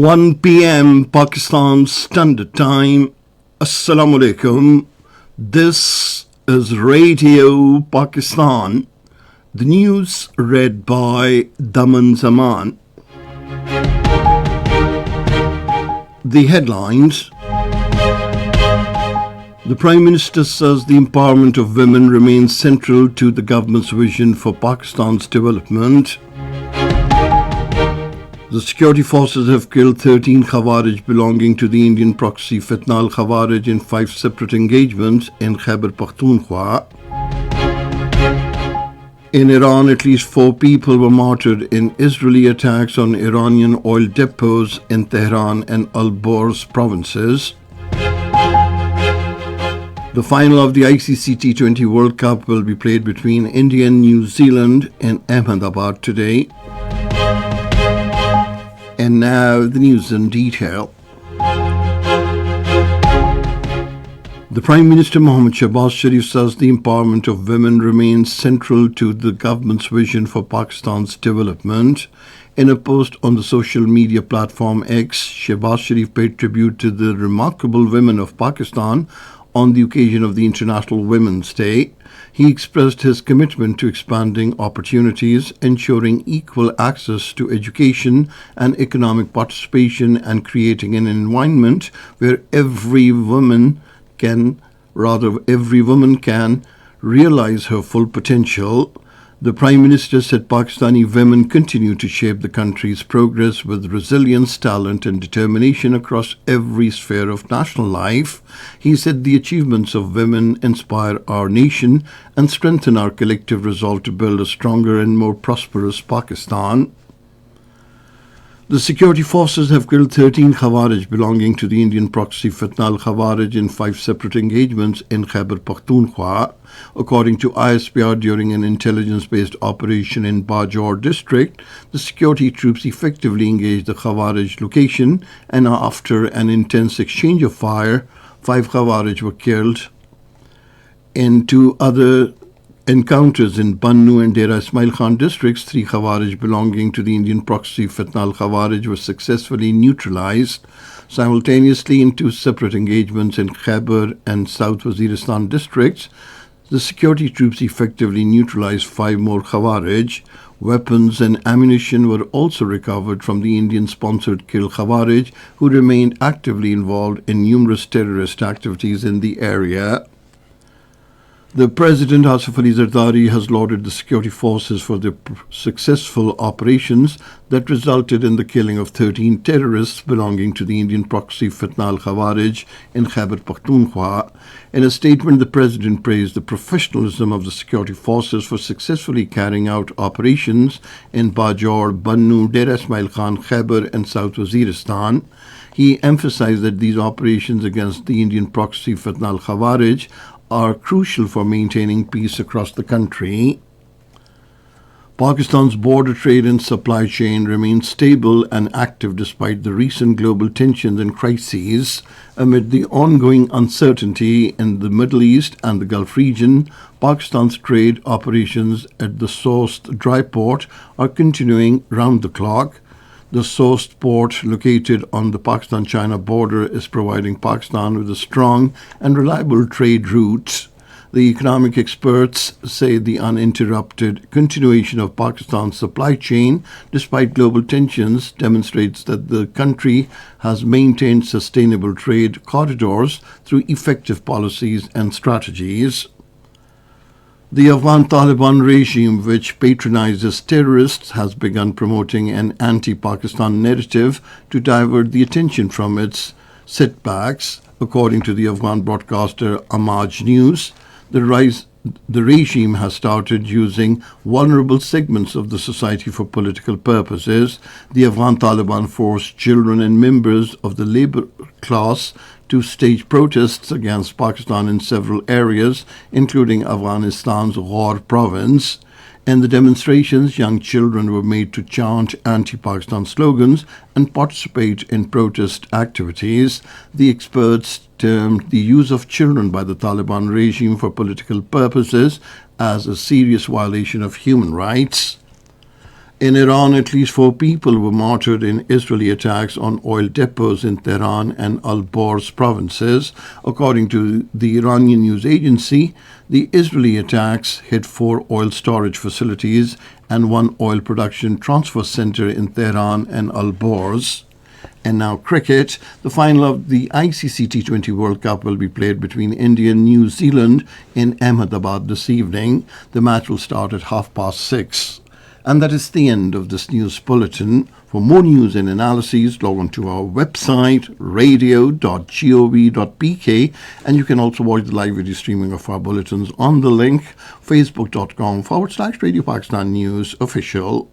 1 p.m. Pakistan Standard Time. Assalamu alaikum. This is Radio Pakistan. The news read by Daman Zaman. The headlines. The Prime Minister says the empowerment of women remains central to the government's vision for Pakistan's development. The security forces have killed 13 Khawarij belonging to the Indian proxy Fitna al-Khawarij in 5 separate engagements in Khyber Pakhtunkhwa. In Iran, at least 4 people were martyred in Israeli attacks on Iranian oil depots in Tehran and Al-Borz provinces. The final of the ICC T20 World Cup will be played between India and New Zealand in Ahmedabad today. And now the news in detail. The Prime Minister Mohammad Shahbaz Sharif says the empowerment of women remains central to the government's vision for Pakistan's development. In a post on the social media platform X, Shahbaz Sharif paid tribute to the remarkable women of Pakistan on the occasion of the International Women's Day. He expressed his commitment to expanding opportunities, ensuring equal access to education and economic participation, and creating an environment where every woman can realize her full potential. The Prime Minister said Pakistani women continue to shape the country's progress with resilience, talent and determination across every sphere of national life. He said the achievements of women inspire our nation and strengthen our collective resolve to build a stronger and more prosperous Pakistan. The security forces have killed 13 Khawarij belonging to the Indian proxy Fitna al-Khawarij in 5 separate engagements in Khyber Pakhtunkhwa. According to ISPR, during an intelligence-based operation in Bajaur district, the security troops effectively engaged the Khawarij location, and after an intense exchange of fire, 5 Khawarij were killed. In 2 other encounters in Bannu and Dera Ismail Khan districts, 3 Khawarij belonging to the Indian proxy Fitna al-Khawarij were successfully neutralized. Simultaneously, in 2 separate engagements in Khyber and South Waziristan districts, the security troops effectively neutralized 5 more Khawarij. Weapons and ammunition were also recovered from the Indian-sponsored Kill Khawarij, who remained actively involved in numerous terrorist activities in the area. The President Asif Ali Zardari has lauded the security forces for their successful operations that resulted in the killing of 13 terrorists belonging to the Indian proxy Fitna al-Khawarij in Khyber Pakhtunkhwa. In a statement, the President praised the professionalism of the security forces for successfully carrying out operations in Bajaur, Bannu, Dera Ismail Khan, Khyber and South Waziristan. He emphasized that these operations against the Indian proxy Fitna al-Khawarij are crucial for maintaining peace across the country. Pakistan's border trade and supply chain remains stable and active despite the recent global tensions and crises. Amid the ongoing uncertainty in the Middle East and the Gulf region, Pakistan's trade operations at the Soest dry port are continuing round the clock. The Soest port, located on the Pakistan-China border, is providing Pakistan with a strong and reliable trade route. The economic experts say the uninterrupted continuation of Pakistan's supply chain, despite global tensions, demonstrates that the country has maintained sustainable trade corridors through effective policies and strategies. The Afghan Taliban regime, which patronizes terrorists, has begun promoting an anti-Pakistan narrative to divert the attention from its setbacks. According to the Afghan broadcaster Amaj News, the regime has started using vulnerable segments of the society for political purposes. The Afghan Taliban forced children and members of the labor class to stage protests against Pakistan in several areas, including Afghanistan's Ghor province. In the demonstrations, young children were made to chant anti-Pakistan slogans and participate in protest activities. The experts termed the use of children by the Taliban regime for political purposes as a serious violation of human rights. In Iran, at least 4 people were martyred in Israeli attacks on oil depots in Tehran and Al-Borz provinces. According to the Iranian news agency, the Israeli attacks hit 4 oil storage facilities and 1 oil production transfer center in Tehran and Al-Borz. And now cricket. The final of the ICC T20 World Cup will be played between India and New Zealand in Ahmedabad this evening. The match will start at 6:30. And that is the end of this news bulletin. For more news and analyses, log on to our website, radio.gov.pk, and you can also watch the live video streaming of our bulletins on the link facebook.com/Radio Pakistan News Official.